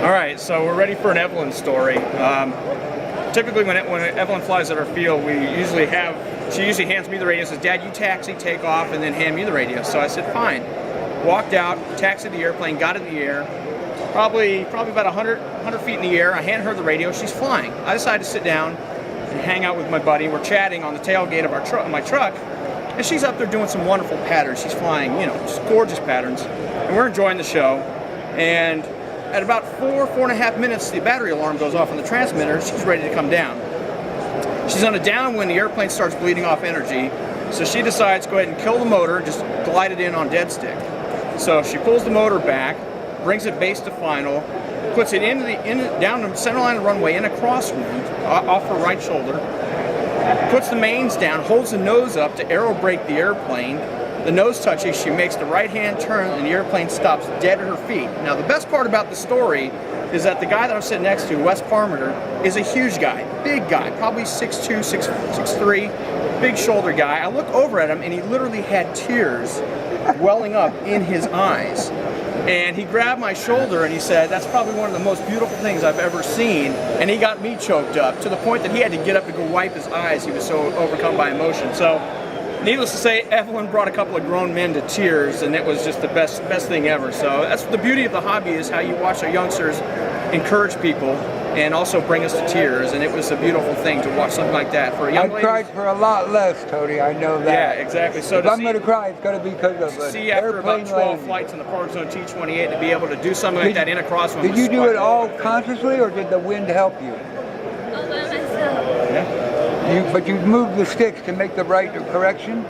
All right, so we're ready for an Evelyn story. Typically, when Evelyn flies at our field, she usually hands me the radio and says, "Dad, you taxi, take off, and then hand me the radio." So I said, fine. Walked out, taxied the airplane, got in the air, probably about 100 feet in the air. I hand her the radio, she's flying. I decided to sit down and hang out with my buddy. We're chatting on the tailgate of my truck, and she's up there doing some wonderful patterns. She's flying, just gorgeous patterns, and we're enjoying the show. And at about 4.5 minutes, the battery alarm goes off on the transmitter. She's ready to come down. She's on a downwind, the airplane starts bleeding off energy, so she decides to go ahead and kill the motor, just glide it in on dead stick. So she pulls the motor back, brings it base to final, puts it down the center line of the runway in a crosswind off her right shoulder, puts the mains down, holds the nose up to aero brake the airplane. The nose touches, she makes the right-hand turn, and the airplane stops dead at her feet. Now, the best part about the story is that the guy that I'm sitting next to, Wes Parmenter, is a huge guy, big guy, probably 6'2", 6'3", big shoulder guy. I looked over at him, and he literally had tears welling up in his eyes. And he grabbed my shoulder and he said, "That's probably one of the most beautiful things I've ever seen." And he got me choked up to the point that he had to get up to go wipe his eyes. He was so overcome by emotion. So, needless to say, Evelyn brought a couple of grown men to tears, and it was just the best thing ever. So that's the beauty of the hobby, is how you watch our youngsters encourage people and also bring us to tears. And it was a beautiful thing to watch something like that for a young lady. I cried for a lot less, Tony. I know that. Yeah, exactly. So if I'm going to cry, it's going to be because of an see, after about airplane 12 landing. flights in the Park Zone T-28, to be able to do something like that in a crosswind. Did you do it all consciously, or did the wind help you? All by myself. Yeah. But you moved the sticks to make the right correction?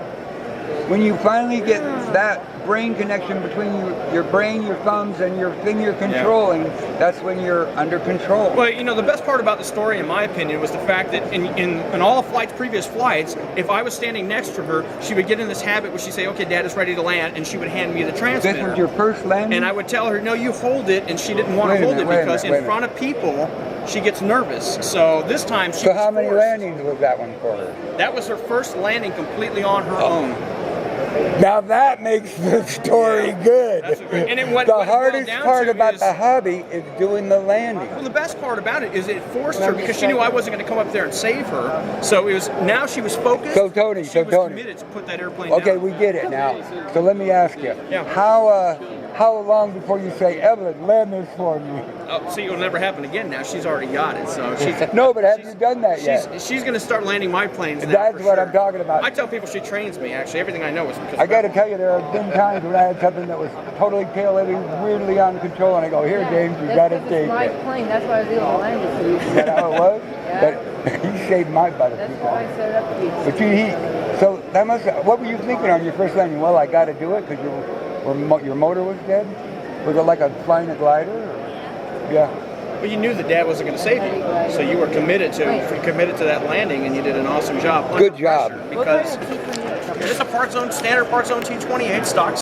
When you finally get that brain connection between your brain, your thumbs, and your thing you're controlling, that's when you're under control. Well, the best part about the story, in my opinion, was the fact that in all the previous flights, if I was standing next to her, she would get in this habit where she'd say, "Okay, Dad is ready to land," and she would hand me the transmitter. This was your first landing? And I would tell her, "No, you hold it," and she didn't want to hold it because in front of people, she gets nervous. So this time she was So how many forced. landings was that one for her? That was her first landing completely on her own. Now that makes the story good. That's great. And what the it hardest boiled down part to about is- the hobby is doing the landing. Well, the best part about it is it forced her, because she knew I wasn't going to come up there and save her. So now she was focused. So Tony, she was Tony. committed to put that airplane Okay, down. we get it now. So let me ask you, Yeah. how long before you say, "Evelyn, land this for me"? Oh, see, it'll never happen again now. She's already got it. So she's No, but have you done that yet? She's going to start landing my planes now. That's for what sure. I'm talking about. I tell people she trains me. Actually, everything I know is because I got to tell you, there have been times when I had something that was totally tail-heading, weirdly out of control, and I go, "Here, James, you got to take my it." plane. That's why I was able to land it. Is that how it was? Yeah. But he saved my butt a That's few why I times. set it up to be. But so that what were you thinking on your first landing? Well, I got to do it because your motor was dead? Was it like flying a glider? Or? Yeah. Well, you knew that Dad wasn't going to save you, so you were committed to that landing, and you did an awesome job. Good job. Because it's a standard Park Zone T-28 stock